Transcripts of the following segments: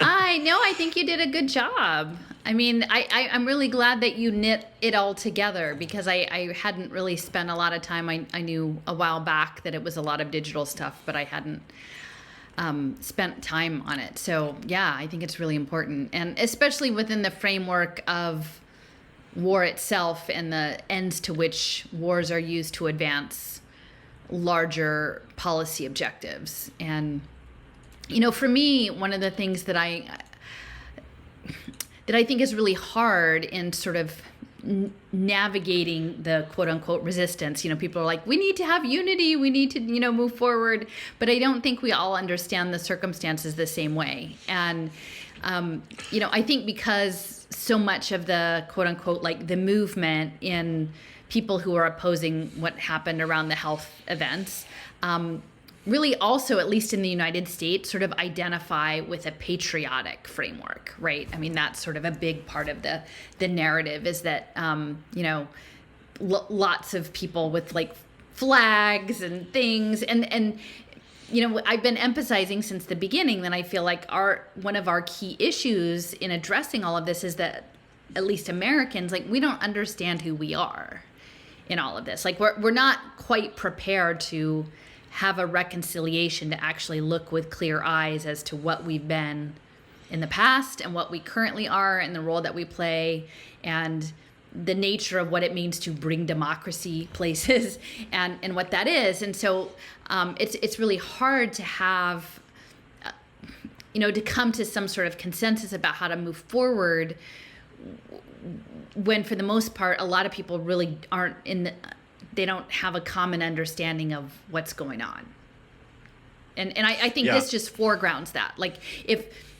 I think you did a good job. I mean, I'm really glad that you knit it all together because I hadn't really spent a lot of time. I knew a while back that it was a lot of digital stuff, but I hadn't spent time on it. So yeah, I think it's really important. And especially within the framework of war itself and the ends to which wars are used to advance larger policy objectives. And, for me, one of the things that I think is really hard in sort of navigating the quote unquote resistance. People are like, we need to have unity, we need to, move forward. But I don't think we all understand the circumstances the same way. And, I think because so much of the quote unquote, like the movement in people who are opposing what happened around the health events, really also, at least in the United States, sort of identify with a patriotic framework, right? I mean, that's sort of a big part of the narrative is that, lots of people with like flags and things. And I've been emphasizing since the beginning that I feel like one of our key issues in addressing all of this is that at least Americans, like, we don't understand who we are in all of this. Like, we're not quite prepared to have a reconciliation to actually look with clear eyes as to what we've been in the past and what we currently are and the role that we play and the nature of what it means to bring democracy places and what that is. And so it's really hard to have, to come to some sort of consensus about how to move forward when for the most part, a lot of people really aren't they don't have a common understanding of what's going on. And I think this just foregrounds that. Like,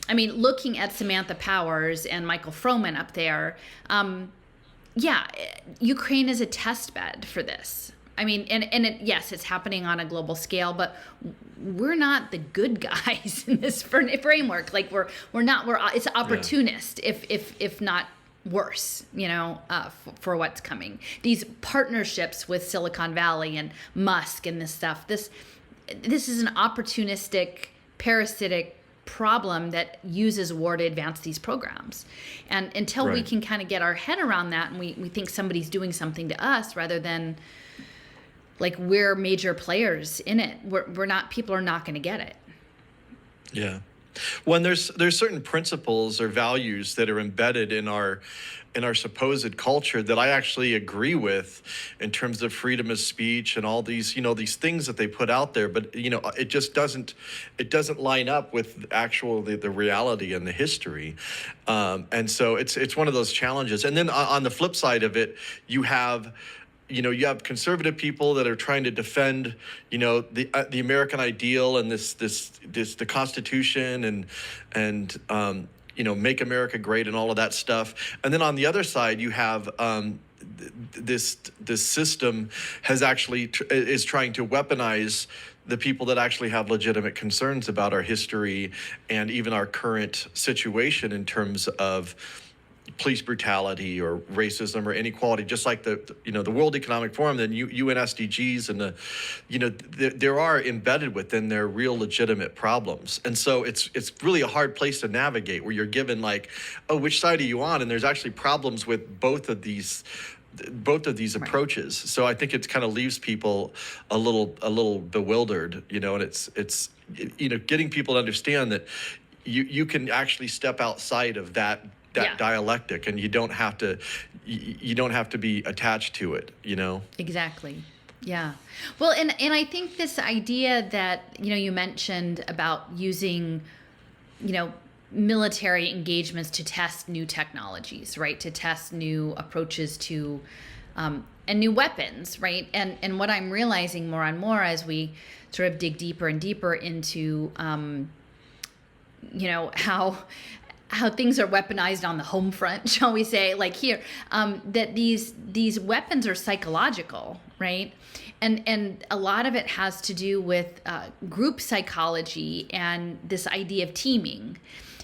looking at Samantha Powers and Michael Froman up there, Ukraine is a test bed for this. I mean, yes, it's happening on a global scale, but we're not the good guys in this framework. Like, it's opportunist, if not worse, for what's coming. These partnerships with Silicon Valley and Musk and this stuff, this is an opportunistic, parasitic problem that uses war to advance these programs. And until we can kind of get our head around that and we think somebody's doing something to us rather than like we're major players in it, people are not going to get it. Yeah. When there's certain principles or values that are embedded in our supposed culture that I actually agree with in terms of freedom of speech and all these, these things that they put out there, but it just doesn't line up with the reality and the history. And so it's one of those challenges. And then on the flip side of it, you have conservative people that are trying to defend, the American ideal and the Constitution and make America great and all of that stuff. And then on the other side, you have this system is trying to weaponize the people that actually have legitimate concerns about our history and even our current situation in terms of police brutality or racism or inequality, just like the World Economic Forum, then UN SDGs and there are embedded within their real legitimate problems. And so it's really a hard place to navigate where you're given like, oh, which side are you on? And there's actually problems with both of these approaches. So I think it kind of leaves people a little bewildered, and it's getting people to understand that you can actually step outside of that dialectic, and you don't have to be attached to it, Exactly. Yeah. Well, and I think this idea that, you mentioned about using, military engagements to test new technologies, right? To test new approaches to, and new weapons, right? And what I'm realizing more and more as we sort of dig deeper and deeper into, how things are weaponized on the home front, shall we say, like here, that these weapons are psychological, right? And a lot of it has to do with group psychology and this idea of teaming.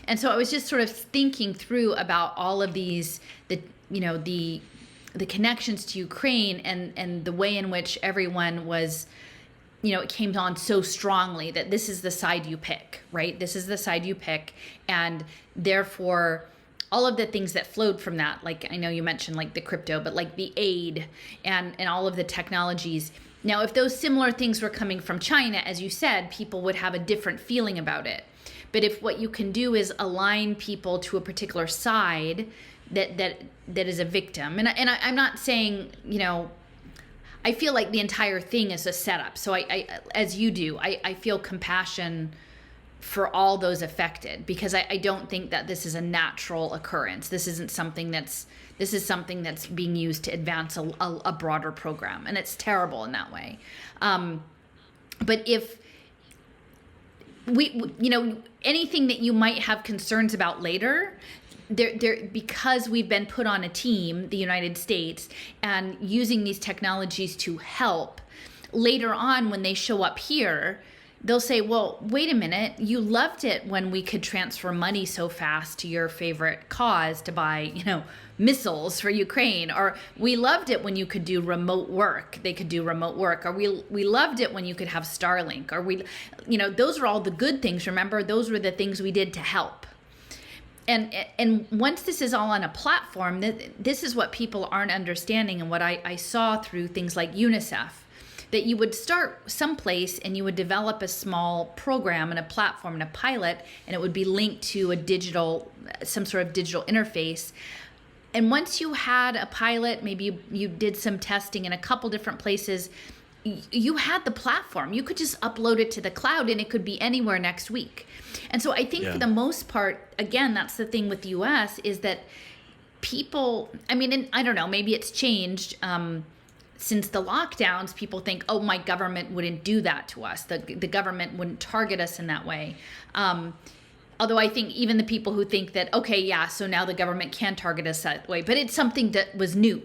And so I was just sort of thinking through about all of these, the connections to Ukraine and the way in which everyone was it came on so strongly that this is the side you pick, right? This is the side you pick. And therefore, all of the things that flowed from that, like I know you mentioned like the crypto, but like the aid and all of the technologies. Now, if those similar things were coming from China, as you said, people would have a different feeling about it. But if what you can do is align people to a particular side that is a victim, and I'm not saying, I feel like the entire thing is a setup. So I as you do, I feel compassion for all those affected, because I don't think that this is a natural occurrence. This is something that's being used to advance a broader program, and it's terrible in that way. But if we, anything that you might have concerns about later, because we've been put on a team, the United States, and using these technologies to help, later on when they show up here, they'll say, well, wait a minute, you loved it when we could transfer money so fast to your favorite cause to buy, missiles for Ukraine, or we loved it when you could do remote work. They could do remote work, or we loved it when you could have Starlink, or those are all the good things. Remember, those were the things we did to help. And once this is all on a platform, this is what people aren't understanding, and what I saw through things like UNICEF, that you would start someplace and you would develop a small program and a platform and a pilot, and it would be linked to some sort of digital interface. And once you had a pilot, maybe you did some testing in a couple different places, you had the platform. You could just upload it to the cloud and it could be anywhere next week. And so I think for the most part, again, that's the thing with the US, is that people, and I don't know, maybe it's changed. Since the lockdowns, people think, oh, my government wouldn't do that to us. The government wouldn't target us in that way. Although I think even the people who think that, okay, yeah, so now the government can target us that way, but it's something that was new,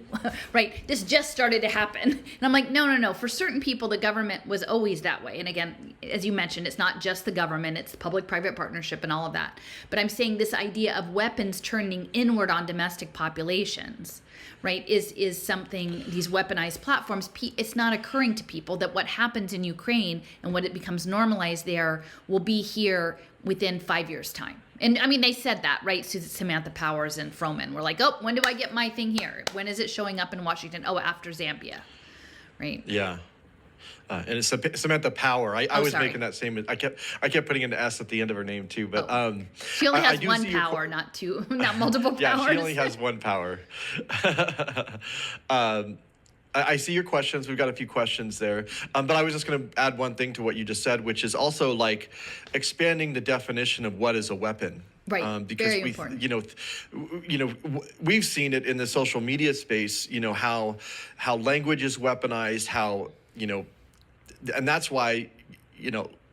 right? This just started to happen. And I'm like, no. For certain people, the government was always that way. And again, as you mentioned, it's not just the government, it's public-private partnership and all of that. But I'm saying this idea of weapons turning inward on domestic populations, right, is something, these weaponized platforms, it's not occurring to people that what happens in Ukraine and what it becomes normalized there will be here within 5 years' time. And they said that, right? Samantha Powers and Froman were like, oh, when do I get my thing here? When is it showing up in Washington? Oh, after Zambia, right? Yeah. And it's Samantha Power. I was sorry. making that same. I kept putting an S at the end of her name too. But she only has one power, not two, not multiple powers. Yeah, she only has one power. I see your questions. We've got a few questions there. But I was just going to add one thing to what you just said, which is also like expanding the definition of what is a weapon. Right. Because very important. We've seen it in the social media space. How language is weaponized. How and that's why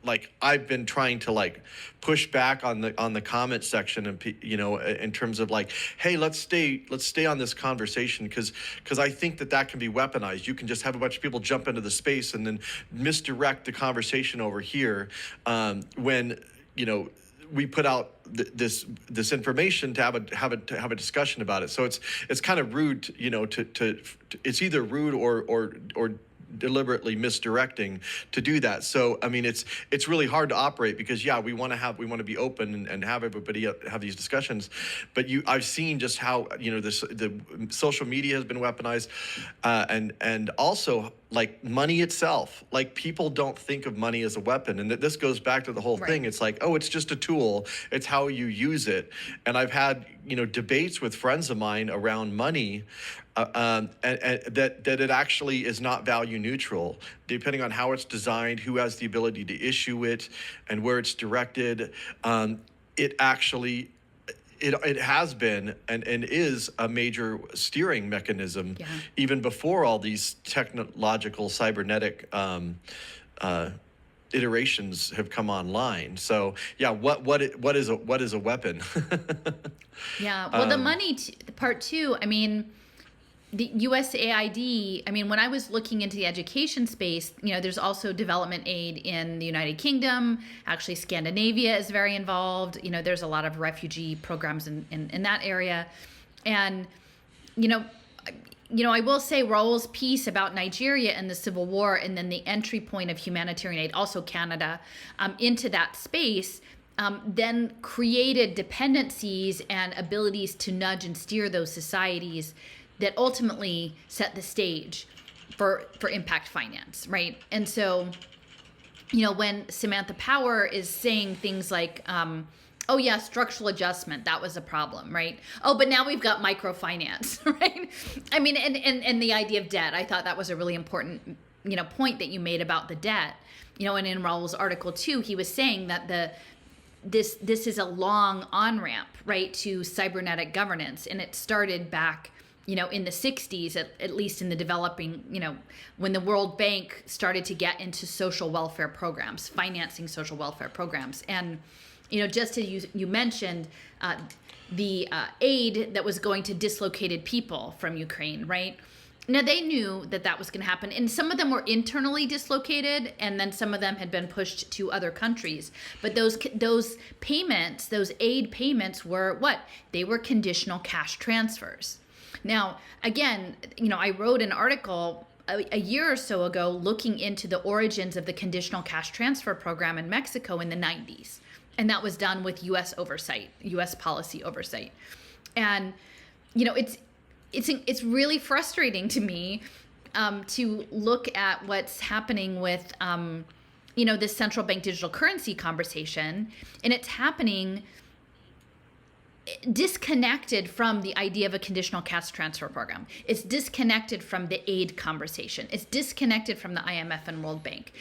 like I've been trying to push back on the comment section, and in terms of hey, let's stay on this conversation, because I think that can be weaponized. You can just have a bunch of people jump into the space and then misdirect the conversation over here, when we put out this information to have a discussion about it. So it's kind of rude, to it's either rude or deliberately misdirecting to do that. So it's really hard to operate, because we want to be open and have everybody have these discussions, but I've seen just how the social media has been weaponized, and also money itself. People don't think of money as a weapon, and this goes back to the whole thing. It's it's just a tool. It's how you use it. And I've had debates with friends of mine around money, and that it actually is not value neutral, depending on how it's designed, who has the ability to issue it, and where it's directed. It actually it has been and is a major steering mechanism, even before all these technological cybernetic iterations have come online. So what is a weapon? Well, the money part too. The USAID, when I was looking into the education space, there's also development aid in the United Kingdom. Actually, Scandinavia is very involved. There's a lot of refugee programs in that area. And, I will say Raul's piece about Nigeria and the Civil War, and then the entry point of humanitarian aid, also Canada, into that space, then created dependencies and abilities to nudge and steer those societies that ultimately set the stage for impact finance, right? And so, when Samantha Power is saying things like, oh yeah, structural adjustment, that was a problem, right? Oh, but now we've got microfinance, right? I mean, and the idea of debt, I thought that was a really important, point that you made about the debt. And in Raul's article too, he was saying that this is a long on-ramp, right, to cybernetic governance. And it started back, in the 60s, at least in the developing, when the World Bank started to get into social welfare programs, financing social welfare programs. And, just as you mentioned, the aid that was going to dislocated people from Ukraine, right? Now, they knew that was going to happen. And some of them were internally dislocated, and then some of them had been pushed to other countries. But those payments, those aid payments were what? They were conditional cash transfers. Now, again, I wrote an article a year or so ago looking into the origins of the conditional cash transfer program in Mexico in the 90s. And that was done with U.S. oversight, U.S. policy oversight. And, it's really frustrating to me to look at what's happening with, this central bank digital currency conversation. And it's happening disconnected from the idea of a conditional cash transfer program. It's disconnected from the aid conversation. It's disconnected from the IMF and World Bank.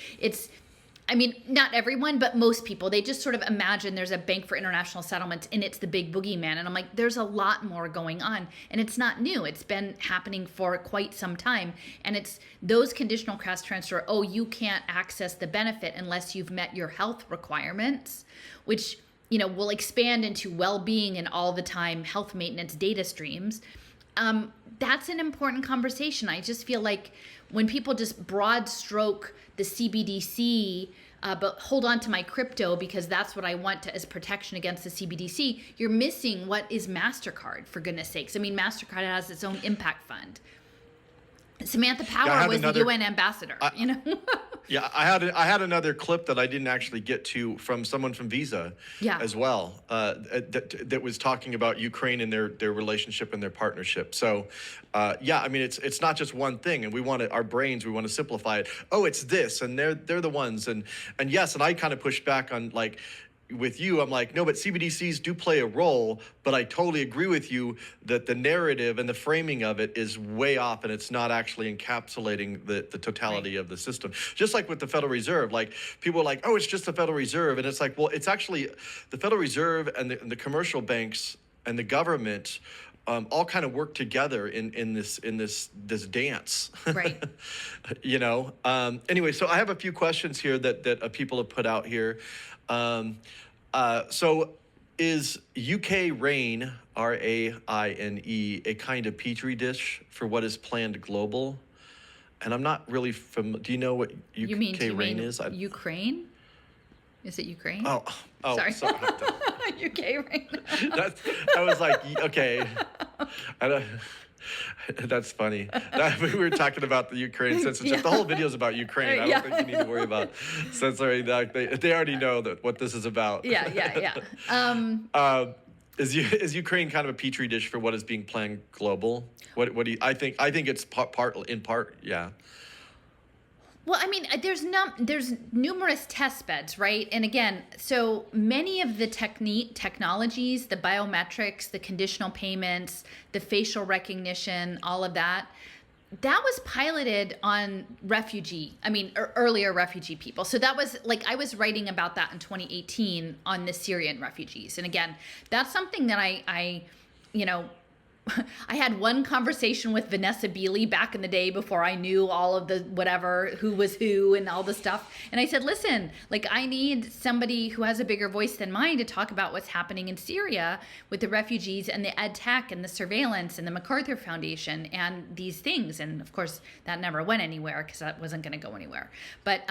Not everyone, but most people, they just sort of imagine there's a bank for international settlements and it's the big boogeyman. And I'm like, there's a lot more going on. And it's not new. It's been happening for quite some time. And it's those conditional cash transfer, you can't access the benefit unless you've met your health requirements, which will expand into well-being and all the time health maintenance data streams. That's an important conversation. I just feel like when people just broad stroke the CBDC, but hold on to my crypto because that's what I want as protection against the CBDC, you're missing what is MasterCard, for goodness sakes. MasterCard has its own impact fund. Samantha Power was the UN ambassador, Yeah, I had another clip that I didn't actually get to from someone from Visa as well, that was talking about Ukraine and their relationship and their partnership. So, it's not just one thing, and we want to simplify it. Oh, it's this, and they're the ones, and yes, and I kind of pushed back on like. With you, I'm like, no, but CBDCs do play a role, but I totally agree with you that the narrative and the framing of it is way off, and it's not actually encapsulating the totality of the system. Just like with the Federal Reserve, like people are like, oh, it's just the Federal Reserve, and it's like, well, it's actually the Federal Reserve and the commercial banks and the government all kind of work together in this dance. Right. Anyway, so I have a few questions here that people have put out here. So is UK RAIN, RAINE, a kind of petri dish for what is planned global? And I'm not really do you know what UK RAIN is? Ukraine? Is it Ukraine? Oh, sorry. UK RAIN. I was like, okay. That's funny. We were talking about the Ukraine censorship. The whole video is about Ukraine. I don't think you need to worry about censoring that. They already know what this is about. Yeah. Is Ukraine kind of a petri dish for what is being planned global? What do you? I think it's in part. Yeah. Well, there's numerous test beds, right? And again, so many of the technologies, the biometrics, the conditional payments, the facial recognition, all of that was piloted on earlier refugee people. So that was like, I was writing about that in 2018 on the Syrian refugees. And again, that's something that I I had one conversation with Vanessa Beeley back in the day before I knew all of the whatever, who was who and all the stuff. And I said, listen, like I need somebody who has a bigger voice than mine to talk about what's happening in Syria with the refugees and the ed tech and the surveillance and the MacArthur Foundation and these things. And of course, that never went anywhere because that wasn't going to go anywhere. But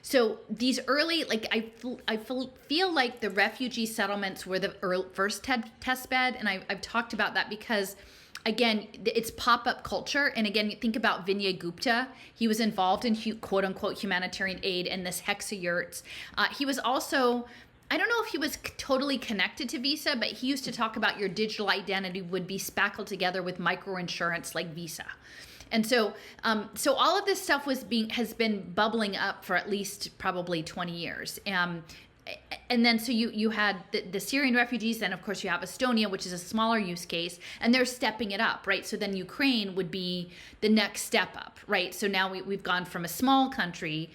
so these early, like I feel like the refugee settlements were the first test bed. And I've talked about that because because again, it's pop-up culture. And again, think about Vinay Gupta. He was involved in quote unquote humanitarian aid and this hexayurts. He was also, I don't know if he was totally connected to Visa, but he used to talk about your digital identity would be spackled together with microinsurance like Visa. And so all of this stuff has been bubbling up for at least probably 20 years. And then so you had the Syrian refugees, then of course you have Estonia, which is a smaller use case, and they're stepping it up, right? So then Ukraine would be the next step up, right? So now we've gone from a small country,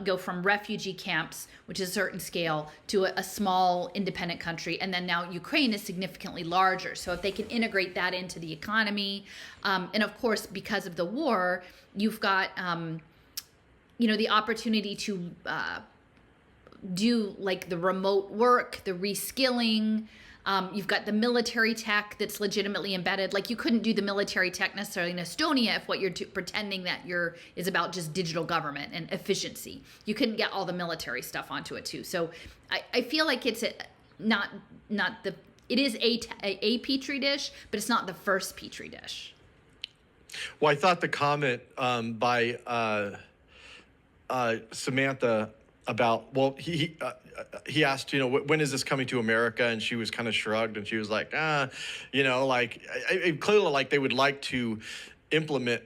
go from refugee camps, which is a certain scale, to a small independent country, and then now Ukraine is significantly larger. So if they can integrate that into the economy, and of course because of the war, you've got the opportunity to do like the remote work, the reskilling. You've got the military tech that's legitimately embedded. Like you couldn't do the military tech necessarily in Estonia if what you're pretending that is about just digital government and efficiency. You couldn't get all the military stuff onto it too. So I feel like it's it is a petri dish, but it's not the first petri dish. Well, I thought the comment by Samantha about, well, he asked, when is this coming to America? And she was kind of shrugged, and she was like, clearly like they would like to implement,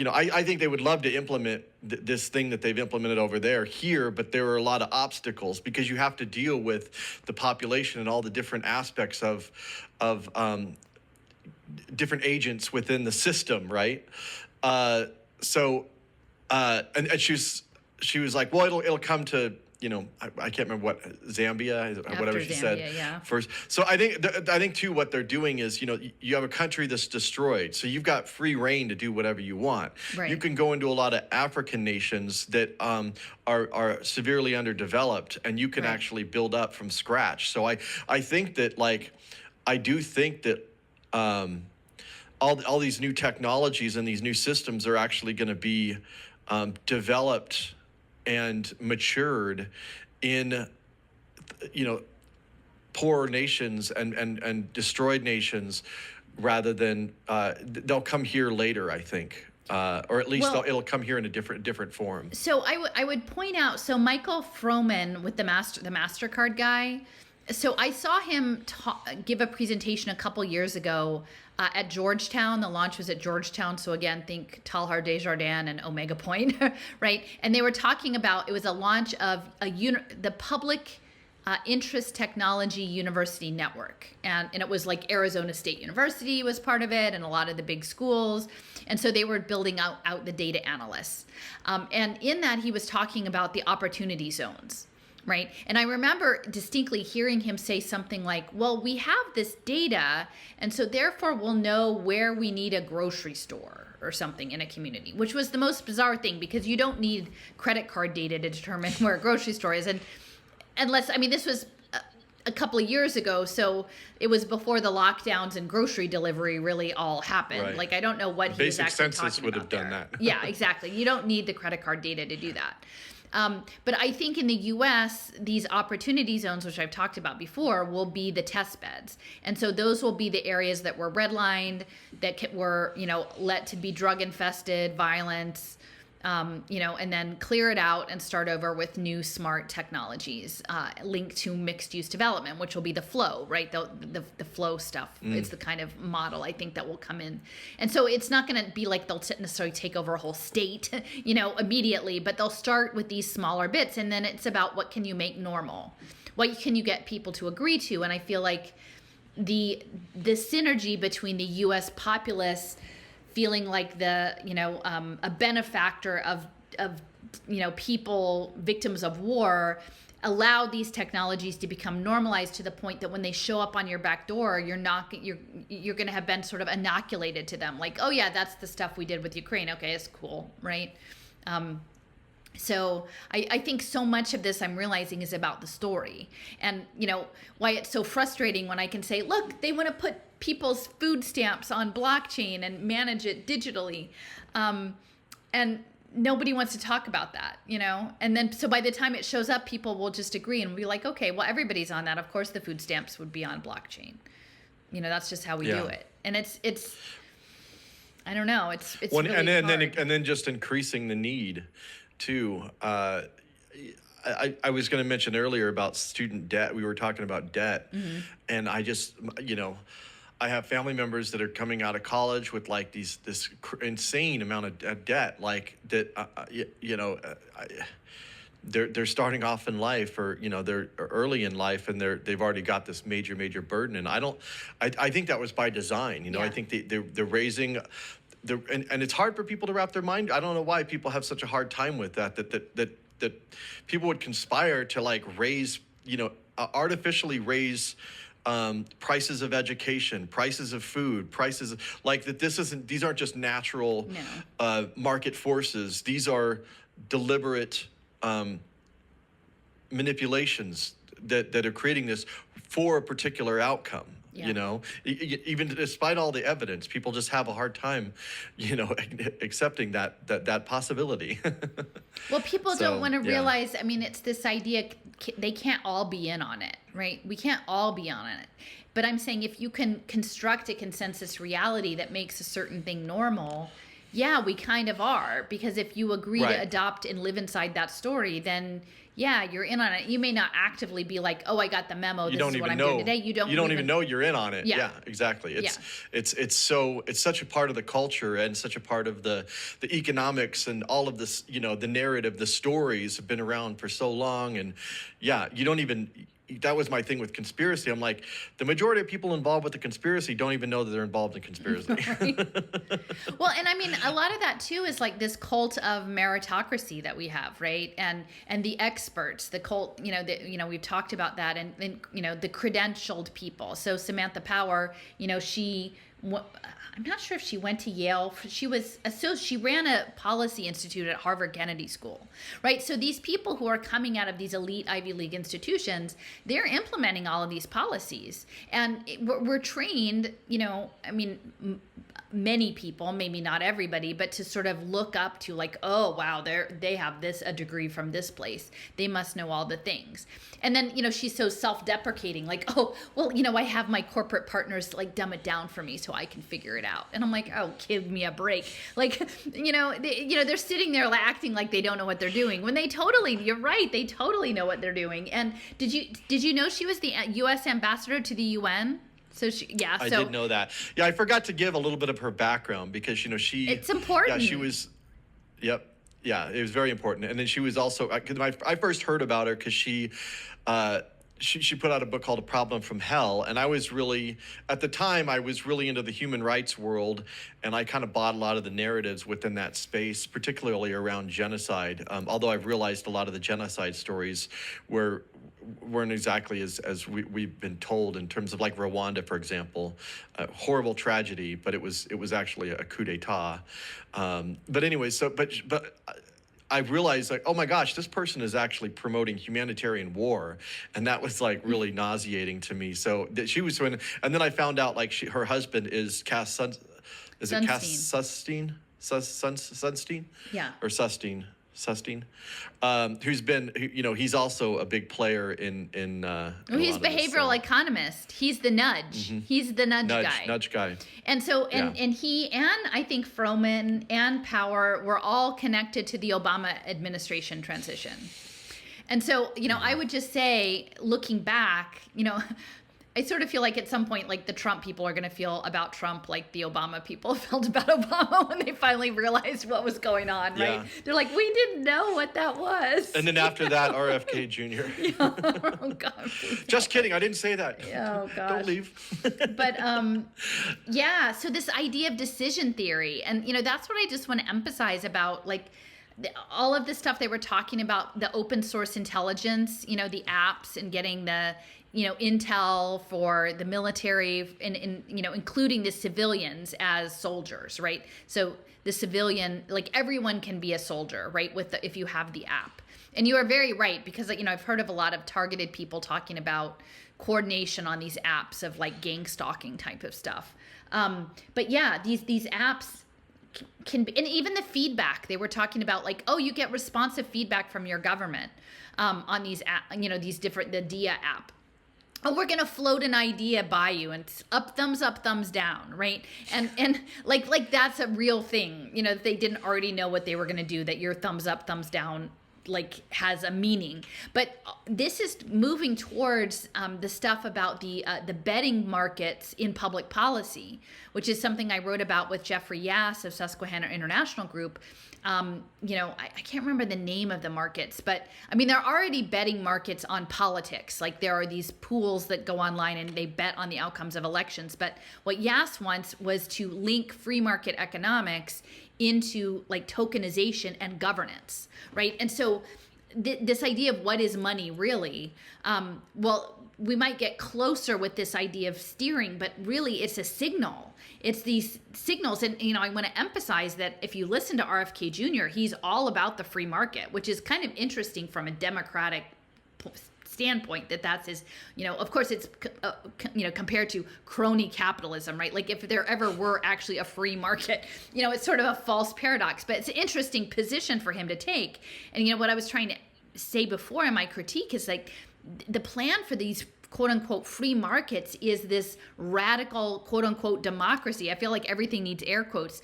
I think they would love to implement this thing that they've implemented over there here, but there are a lot of obstacles because you have to deal with the population and all the different aspects of different agents within the system, right? And she was like, well, it'll come to, I can't remember what, Zambia, whatever she said yeah. first. So I think too, what they're doing is, you have a country that's destroyed. So you've got free reign to do whatever you want. Right. You can go into a lot of African nations that are severely underdeveloped, and you can actually build up from scratch. So I think that, I do think that all these new technologies and these new systems are actually going to be developed and matured in, poor nations and destroyed nations, rather than they'll come here later, I think, or at least it'll come here in a different form. So I would point out, so Michael Froman with the MasterCard guy. So I saw him give a presentation a couple years ago at Georgetown. The launch was at Georgetown. So again, think Talhar Desjardins and Omega Point, right? And they were talking about, it was a launch of the Public Interest Technology University Network. And it was like Arizona State University was part of it, and a lot of the big schools. And so they were building out the data analysts. And in that, he was talking about the opportunity zones. Right. And I remember distinctly hearing him say something like, well, we have this data, and so therefore we'll know where we need a grocery store or something in a community, which was the most bizarre thing, because you don't need credit card data to determine where a grocery store is. And unless, this was a couple of years ago, so it was before the lockdowns and grocery delivery really all happened. Right. Like, I don't know what he was actually talking about. Basic census would have done that. Yeah, exactly. You don't need the credit card data to do that. But I think in the U.S., these opportunity zones, which I've talked about before, will be the test beds. And so those will be the areas that were redlined, that were, let to be drug infested, violence, and then clear it out and start over with new smart technologies linked to mixed use development, which will be the flow, right? The flow stuff is the kind of model I think that will come in. And so it's not going to be like they'll necessarily take over a whole state, immediately, but they'll start with these smaller bits. And then it's about what can you make normal? What can you get people to agree to? And I feel like the synergy between the U.S. populace feeling like a benefactor of people, victims of war, allow these technologies to become normalized to the point that when they show up on your back door, you're going to have been sort of inoculated to them. Like, oh yeah, that's the stuff we did with Ukraine. Okay, it's cool, right? So I think so much of this I'm realizing is about the story, and why it's so frustrating when I can say, look, they want to put people's food stamps on blockchain and manage it digitally, and nobody wants to talk about that, and then so by the time it shows up, people will just agree and be like, okay, well, everybody's on that, of course the food stamps would be on blockchain, That's just how we Yeah. do it. And it's I don't know. It's Well, really hard. and then just increasing the need too. I was going to mention earlier about student debt. We were talking about debt, and I just, I have family members that are coming out of college with like this insane amount of debt, like that. They're starting off in life, or they're early in life, and they've already got this major burden. And I think that was by design. I Yeah. think they're raising. And it's hard for people to wrap their mind. I don't know why people have such a hard time with that people would conspire to like raise, artificially raise prices of education, prices of food, prices like that. These aren't just natural market forces. These are deliberate manipulations that are creating this for a particular outcome. Yeah. Even despite all the evidence, people just have a hard time, accepting that possibility. Well, people So, don't want to yeah. realize, I mean, it's this idea, they can't all be in on it, right? We can't all be on it. But I'm saying if you can construct a consensus reality that makes a certain thing normal, yeah, we kind of are. Because if you agree Right. to adopt and live inside that story, then yeah, you're in on it. You may not actively be like, oh, I got the memo. You This don't is what even I'm know. doing today. You don't even know you're in on it. Yeah. Yeah, exactly. Yeah. It's such a part of the culture and such a part of the economics and all of this. The narrative, the stories have been around for so long, and yeah, you don't even. That was my thing with conspiracy. I'm like, the majority of people involved with the conspiracy don't even know that they're involved in conspiracy. Well, and I mean, a lot of that too is like this cult of meritocracy that we have, right? And the experts, the cult, we've talked about that, and the credentialed people. So Samantha Power, I'm not sure if she went to Yale. She ran a policy institute at Harvard Kennedy School, right? So these people who are coming out of these elite Ivy League institutions, they're implementing all of these policies, and we're trained, many people, maybe not everybody, but to sort of look up to like, oh wow, they have a degree from this place, they must know all the things. And then she's so self-deprecating, like, oh well, I have my corporate partners like dumb it down for me so I can figure it out. And I'm like, oh, give me a break. Like, they're sitting there acting like they don't know what they're doing when you're right, they totally know what they're doing. And did you know she was the U.S. ambassador to the UN? So I did know that. Yeah, I forgot to give a little bit of her background because it's important. Yeah, she was. Yep. Yeah, it was very important. And then she was also. I first heard about her because she put out a book called A Problem from Hell, and I was really into the human rights world, and I kind of bought a lot of the narratives within that space, particularly around genocide. Although I've realized a lot of the genocide stories weren't exactly as we've been told, in terms of like Rwanda, for example, horrible tragedy, but it was actually a coup d'état. But anyway, but I realized like, oh my gosh, this person is actually promoting humanitarian war, and that was like really nauseating to me. So that she was, and then I found out like her husband is Cass Sunstein? Yeah. Or Susstein. He's also a big player in He's a lot of behavioral this, economist. He's the nudge. He's the nudge guy. Nudge guy. And so, Yeah. and he and I think Froman and Power were all connected to the Obama administration transition. And so, I would just say, looking back, I sort of feel like at some point, like the Trump people are going to feel about Trump like the Obama people felt about Obama when they finally realized what was going on, right? Yeah. They're like, we didn't know what that was. And then after that, RFK Jr. Oh, God. Just kidding. I didn't say that. Oh, gosh. Don't leave. But yeah, so this idea of decision theory, and that's what I just want to emphasize about like all of the stuff they were talking about, the open source intelligence, the apps, and getting the intel for the military, and including the civilians as soldiers, right? So the civilian, like everyone can be a soldier, right? If you have the app. And you are very right, because I've heard of a lot of targeted people talking about coordination on these apps of like gang stalking type of stuff. But yeah, these apps can be, and even the feedback they were talking about, like, oh, you get responsive feedback from your government on these the DIA app. oh, we're gonna float an idea by you, and it's up, thumbs down, right? And like that's a real thing, you know, if they didn't already know what they were gonna do, that your thumbs up, thumbs down like has a meaning. But this is moving towards the stuff about the betting markets in public policy, which is something I wrote about with Jeffrey Yass of Susquehanna International Group. You know, I can't remember the name of the markets, but I mean, there are already betting markets on politics. Like there are these pools that go online and they bet on the outcomes of elections. But what Yass wants was to link free market economics into like tokenization and governance, right? And so this idea of what is money really, well, we might get closer with this idea of steering, but really it's a signal. It's these signals. And, you know, I want to emphasize that if you listen to RFK Jr., he's all about the free market, which is kind of interesting from a democratic standpoint, that's his, you know, of course it's, you know, compared to crony capitalism, right? Like if there ever were actually a free market, you know, it's sort of a false paradox, but it's an interesting position for him to take. And, you know, what I was trying to say before in my critique is like the plan for these quote unquote free markets is this radical quote unquote democracy. I feel like everything needs air quotes,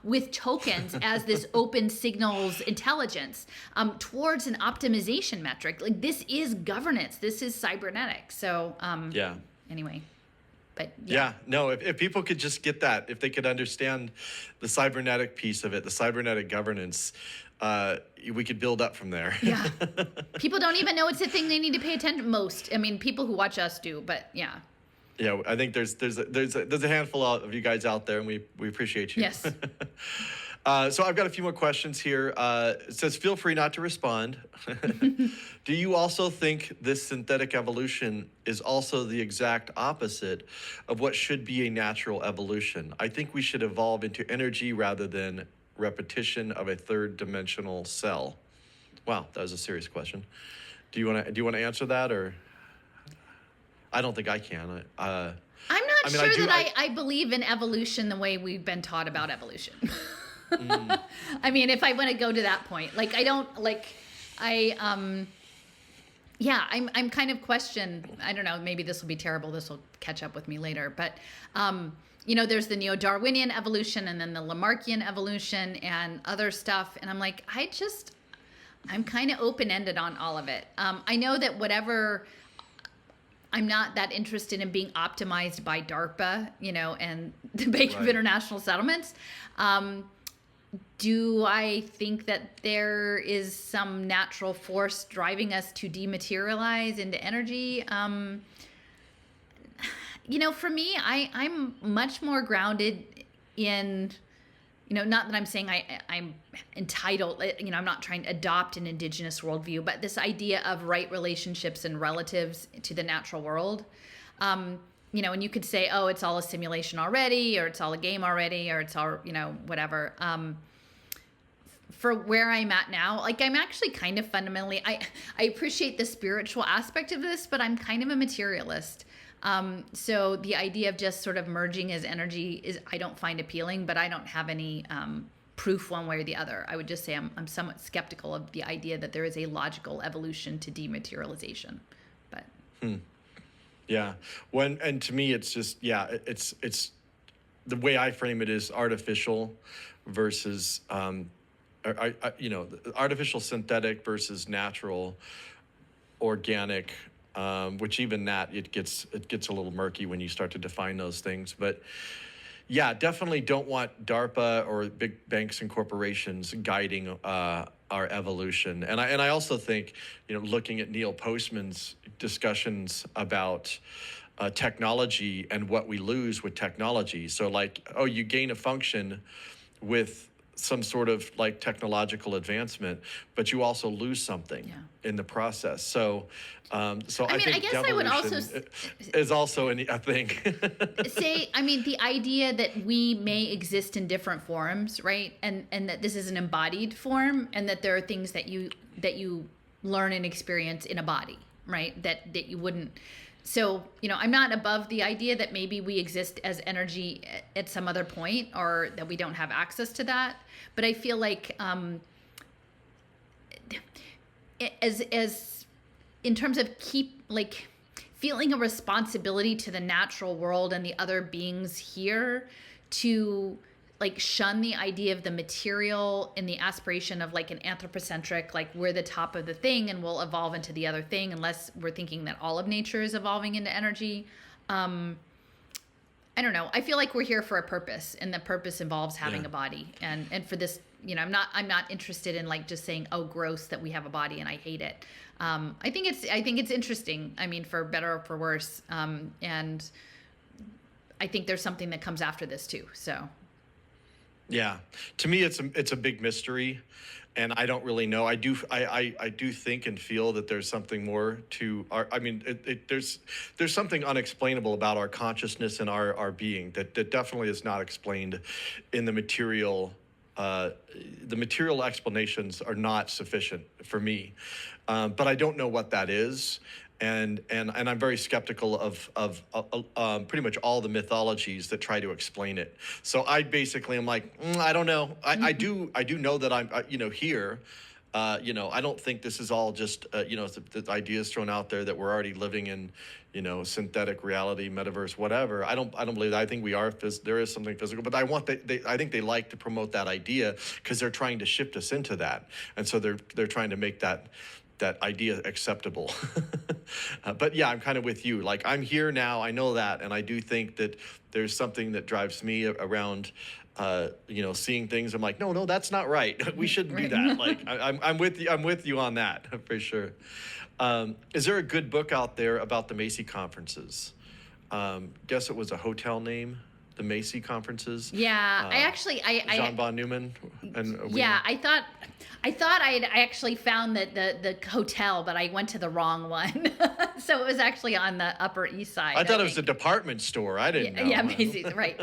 with tokens as this open signals intelligence towards an optimization metric. Like this is governance. This is cybernetic. So Yeah. anyway. But yeah, no, if people could just get that, if they could understand the cybernetic piece of it, the cybernetic governance, we could build up from there. Yeah. People don't even know it's a thing they need to pay attention to. Most. I mean, people who watch us do, but yeah. Yeah, I think there's a handful of you guys out there, and we appreciate you. Yes. So I've got a few more questions here. It says, feel free not to respond. Do you also think this synthetic evolution is also the exact opposite of what should be a natural evolution? I think we should evolve into energy rather than repetition of a third-dimensional cell. Wow, that was a serious question. Do you want to answer that, or? I don't think I can. I'm not sure that I believe in evolution the way we've been taught about evolution. I mean, if I want to go to that point, like I don't like, yeah, I'm kind of I don't know, maybe this will be terrible. This will catch up with me later, but, you know, there's the neo-Darwinian evolution and then the Lamarckian evolution and other stuff. And I'm like, I'm kind of open-ended on all of it. I know that I'm not that interested in being optimized by DARPA, you know, and the Bank of International Settlements. Do I think that there is some natural force driving us to dematerialize into energy? You know, for me, I'm much more grounded in, you know, not that I'm saying I'm entitled, you know, I'm not trying to adopt an indigenous worldview, but this idea of right relationships and relatives to the natural world. You know, and you could say, oh, it's all a simulation already, or it's all a game already, or it's all, you know, whatever. For where I'm at now, like I'm actually kind of fundamentally, I appreciate the spiritual aspect of this, but I'm kind of a materialist. So the idea of just sort of merging as energy I don't find appealing, but I don't have any proof one way or the other. I would just say I'm somewhat skeptical of the idea that there is a logical evolution to dematerialization. But yeah, and to me, it's just it's the way I frame it is artificial versus you know, artificial synthetic versus natural organic. Which even that it gets a little murky when you start to define those things. But yeah, definitely don't want DARPA or big banks and corporations guiding our evolution. And I also think, you know, looking at Neil Postman's discussions about technology and what we lose with technology. So like, oh, you gain a function with some sort of like technological advancement, but you also lose something in the process. So, I think I guess I would also is also a thing. say, I mean, the idea that we may exist in different forms, right? And that this is an embodied form, and that there are things that you learn and experience in a body, right? That you wouldn't. So, you know, I'm not above the idea that maybe we exist as energy at some other point, or that we don't have access to that. But I feel like as in terms of feeling a responsibility to the natural world and the other beings here to like shun the idea of the material in the aspiration of like an anthropocentric, like we're the top of the thing and we'll evolve into the other thing, unless we're thinking that all of nature is evolving into energy. I don't know. I feel like we're here for a purpose, and the purpose involves having a body. And for this, I'm not interested in like just saying, oh, gross that we have a body and I hate it. I think it's interesting. I mean, for better or for worse. And I think there's something that comes after this too. So. Yeah, to me, it's a big mystery, and I don't really know. I do think and feel that there's something more to our. I mean, there's something unexplainable about our consciousness and our being that definitely is not explained in the material. The material explanations are not sufficient for me, but I don't know what that is. And I'm very skeptical of pretty much all the mythologies that try to explain it. So I basically am like, I don't know. I do know that I'm here. I don't think this is all just the ideas thrown out there that we're already living in, synthetic reality, metaverse, whatever. I don't believe that. I think we are. There is something physical, but I think they like to promote that idea because they're trying to shift us into that, and so they're trying to make that idea acceptable. But yeah, I'm kind of with you. Like, I'm here now, I know that, and I do think that there's something that drives me around seeing things. I'm like, no, that's not right. We shouldn't do that. Like, I'm with you on that for sure. Is there a good book out there about the Macy conferences? Guess it was a hotel name. The Macy conferences. Yeah, I John von Neumann and yeah, I thought I actually found the hotel, but I went to the wrong one. So it was actually on the Upper East Side. I thought it was a department store. I didn't know. Yeah, Macy's, right.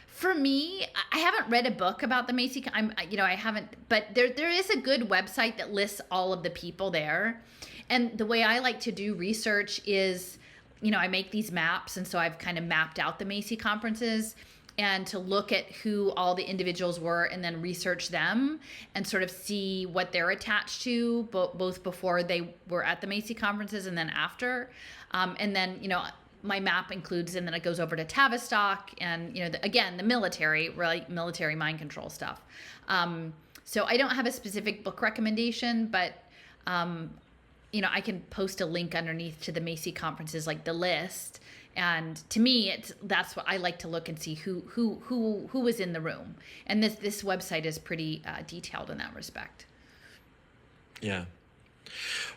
For me, I haven't read a book about the Macy. I haven't, but there is a good website that lists all of the people there, and the way I like to do research is, I make these maps, and so I've kind of mapped out the Macy conferences and to look at who all the individuals were and then research them and sort of see what they're attached to, both before they were at the Macy conferences and then after. And then, my map includes, and then it goes over to Tavistock and, the military, right? Military mind control stuff. So I don't have a specific book recommendation, but I can post a link underneath to the Macy conferences, like the list. And to me, that's what I like to look and see who was in the room. And this website is pretty detailed in that respect. Yeah.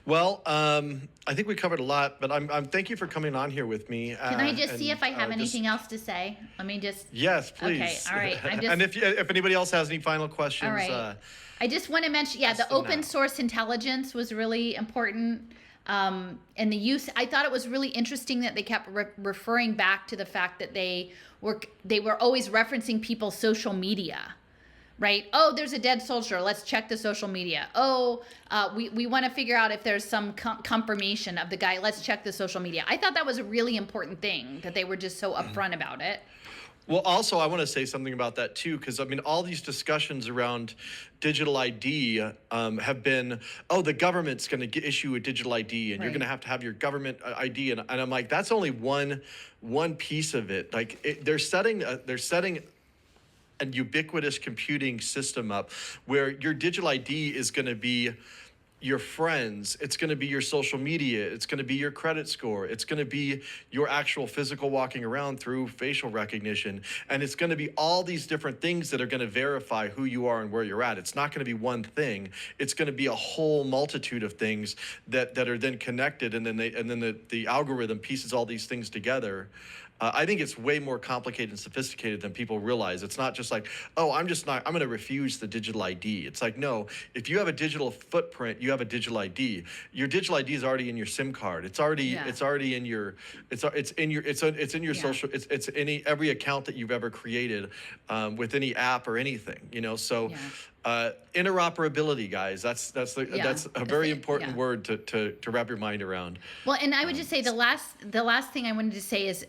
Well, I think we covered a lot, but I'm thank you for coming on here with me. Can I just see if I have anything else to say? Let me just. Yes, please. Okay. All right. And if anybody else has any final questions. All right. I just want to mention, the open source intelligence was really important. And the use, I thought it was really interesting that they kept referring back to the fact that they were always referencing people's social media, right? Oh, there's a dead soldier. Let's check the social media. Oh, we want to figure out if there's some confirmation of the guy. Let's check the social media. I thought that was a really important thing, that they were just so upfront about it. Well, also, I want to say something about that, too, because, all these discussions around digital ID have been, the government's going to issue a digital ID, and you're going to have your government ID. And I'm like, that's only one piece of it. Like, they're setting a ubiquitous computing system up where your digital ID is going to be your friends, it's going to be your social media, it's going to be your credit score, it's going to be your actual physical walking around through facial recognition, and it's going to be all these different things that are going to verify who you are and where you're at. It's not going to be one thing. It's going to be a whole multitude of things that are then connected, and then the algorithm pieces all these things together. I think it's way more complicated and sophisticated than people realize. It's not just like, I'm going to refuse the digital ID. It's like, no, if you have a digital footprint, you have a digital ID. Your digital ID is already in your SIM card. It's already in your social, it's in every account that you've ever created with any app or anything, so. Interoperability, guys. That's a very important word to wrap your mind around. Well, and I would just say the last thing I wanted to say is,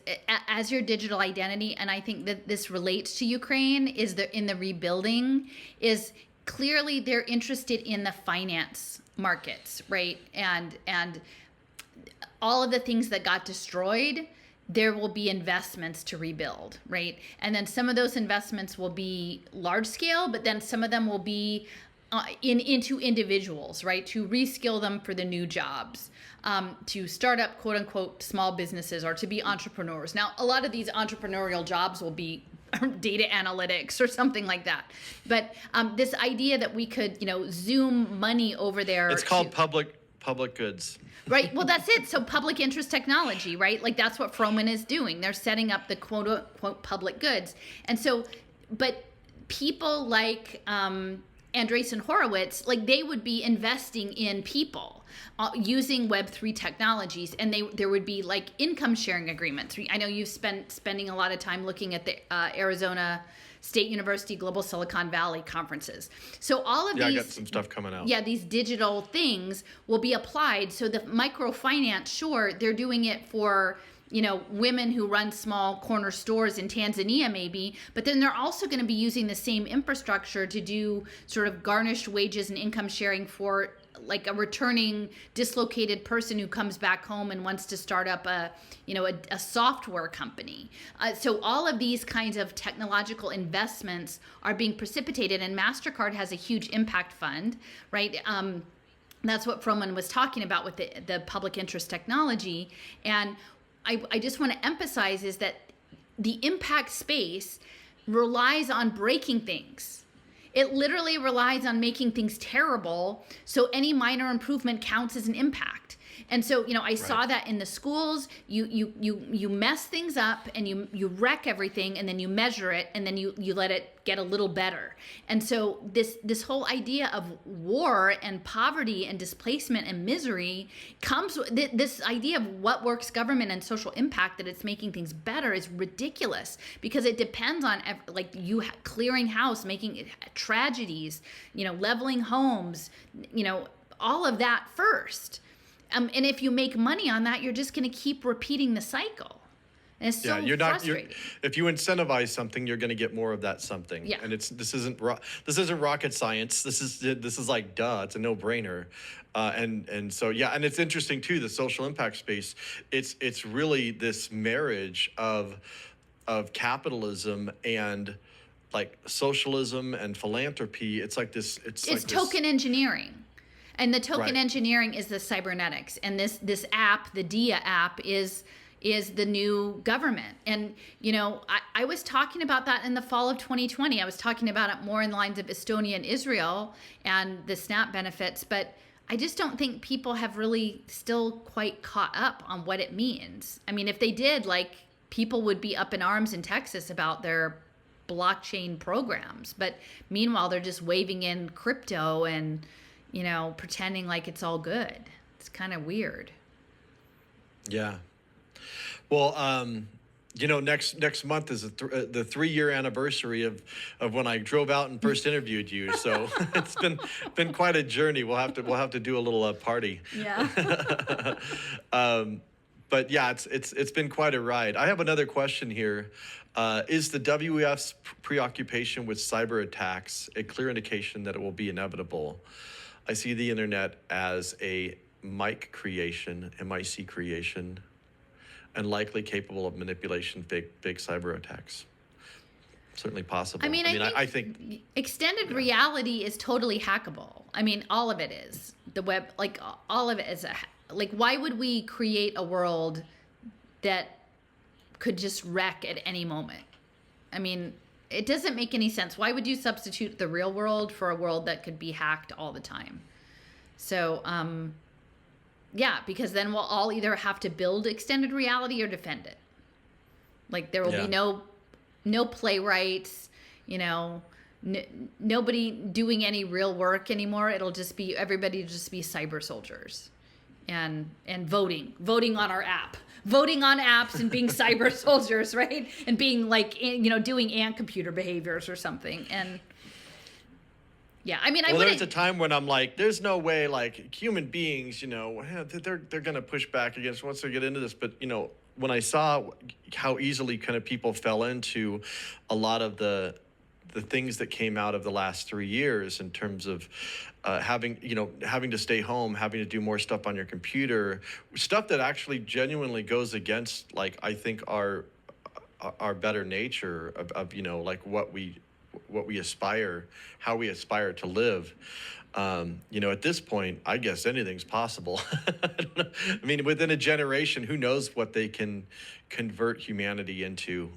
as your digital identity, and I think that this relates to Ukraine, is in the rebuilding, is clearly they're interested in the finance markets, right? And all of the things that got destroyed, there will be investments to rebuild, right? And then some of those investments will be large scale, but then some of them will be into individuals, right? To reskill them for the new jobs, to start up quote unquote small businesses, or to be entrepreneurs. Now, a lot of these entrepreneurial jobs will be data analytics or something like that. But this idea that we could, zoom money over there. It's called public goods. Right. Well, that's it. So public interest technology, right? Like that's what Froman is doing. They're setting up the quote unquote public goods. And so, but people like Andreessen Horowitz, like they would be investing in people using Web3 technologies, and there would be like income sharing agreements. I know you've spending a lot of time looking at the Arizona State University Global Silicon Valley conferences. So all of these, I got some stuff coming out. Yeah, these digital things will be applied. So the microfinance, sure, they're doing it for women who run small corner stores in Tanzania maybe, but then they're also going to be using the same infrastructure to do sort of garnished wages and income sharing for like a returning dislocated person who comes back home and wants to start up a software company. So all of these kinds of technological investments are being precipitated, and MasterCard has a huge impact fund, right? That's what Froman was talking about with the public interest technology. And I just want to emphasize is that the impact space relies on breaking things. It literally relies on making things terrible, so any minor improvement counts as an impact. And so, I saw that in the schools. You mess things up and you wreck everything, and then you measure it, and then you let it get a little better. And so this whole idea of war and poverty and displacement and misery comes with this idea of what works government and social impact, that it's making things better, is ridiculous, because it depends on like you clearing house, making tragedies, leveling homes, all of that first. And if you make money on that, you're just going to keep repeating the cycle. And it's so frustrating. If you incentivize something, you're going to get more of that something. Yeah. And this isn't rocket science. This is like duh. It's a no-brainer. And so yeah, and it's interesting too. The social impact space. It's really this marriage of capitalism and like socialism and philanthropy. It's like this. It's like token engineering. And the token Right. engineering is the cybernetics, and this app, the DIA app, is the new government. And I was talking about that in the fall of 2020. I was talking about it more in the lines of Estonia and Israel and the SNAP benefits, but I just don't think people have really still quite caught up on what it means. I mean, if they did, like, people would be up in arms in Texas about their blockchain programs, but meanwhile they're just waving in crypto and pretending like it's all good. It's kind of weird. Yeah. Well, next month is the 3-year anniversary of when I drove out and first interviewed you. So it's been quite a journey. We'll have to do a little party. Yeah. But yeah, it's been quite a ride. I have another question here. Is the WEF's preoccupation with cyber attacks a clear indication that it will be inevitable? I see the internet as a MIC creation, and likely capable of manipulation, big cyber attacks. Certainly possible. I think extended reality is totally hackable. I mean, all of it is. The web, like all of it is. Like, why would we create a world that could just wreck at any moment? I mean, it doesn't make any sense. Why would you substitute the real world for a world that could be hacked all the time? So, yeah, because then we'll all either have to build extended reality or defend it. Like, there will be no playwrights, nobody doing any real work anymore. It'll just be everybody just be cyber soldiers and voting on our app. Voting on apps and being cyber soldiers, right? And being like, doing ant computer behaviors or something. And yeah, I mean, there's a time when I'm like, there's no way, like, human beings, they're going to push back against once they get into this. But, when I saw how easily kind of people fell into a lot of the the things that came out of the last 3 years in terms of having to stay home, having to do more stuff on your computer, stuff that actually genuinely goes against, like, I think our better nature of like what we aspire, how we aspire to live. At this point, I guess anything's possible. I don't know. I mean, within a generation, who knows what they can convert humanity into?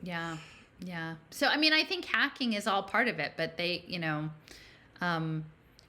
Yeah. Yeah. So, I mean, I think hacking is all part of it, but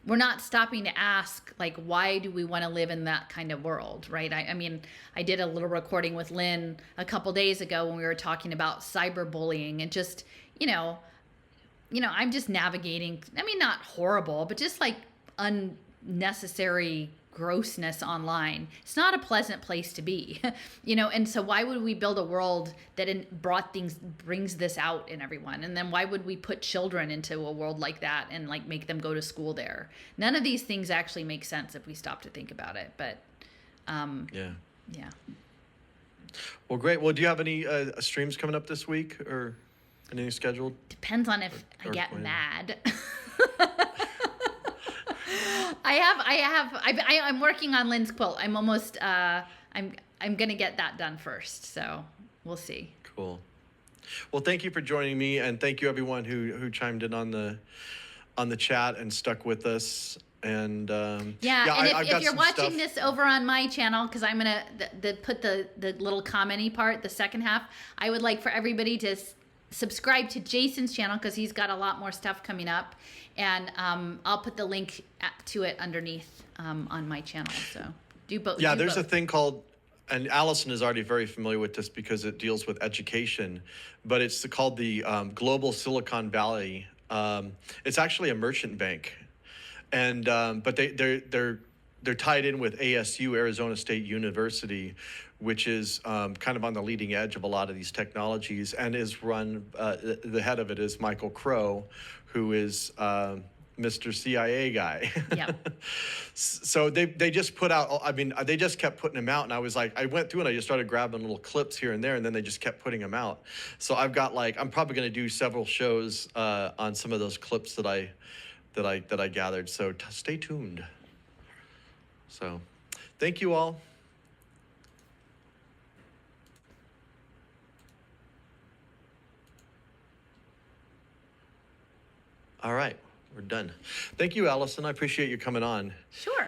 we're not stopping to ask, like, why do we want to live in that kind of world, right? I mean, I did a little recording with Lynn a couple days ago when we were talking about cyberbullying and just, I'm just navigating, I mean, not horrible, but just like unnecessary grossness online. It's not a pleasant place to be, and so why would we build a world that brings this out in everyone? And then why would we put children into a world like that and like make them go to school there? None of these things actually make sense if we stop to think about it. But Yeah. Well, great. Well, do you have any streams coming up this week or anything scheduled? Depends on if I get planned? mad. I'm working on Lynn's quilt. I'm almost I'm gonna get that done first, so we'll see. Cool. Well, thank you for joining me, and thank you everyone who chimed in on the chat and stuck with us. And and I've got if you're some watching stuff. this over on my channel, because I'm gonna put the little commenty part, the second half, I would like for everybody to subscribe to Jason's channel because he's got a lot more stuff coming up, and I'll put the link to it underneath on my channel. So do both. Yeah, there's a thing called, and Allison is already very familiar with this because it deals with education, but it's called the Global Silicon Valley. It's actually a merchant bank, and but they're tied in with ASU, Arizona State University, which is kind of on the leading edge of a lot of these technologies, and is run. The head of it is Michael Crow, who is Mr. CIA guy. Yeah. So they just put out, I mean, they just kept putting them out. And I was like, I went through and I just started grabbing little clips here and there. And then they just kept putting them out. So I've got I'm probably going to do several shows on some of those clips that I gathered. So stay tuned. So thank you all. All right. We're done. Thank you, Allison. I appreciate you coming on. Sure.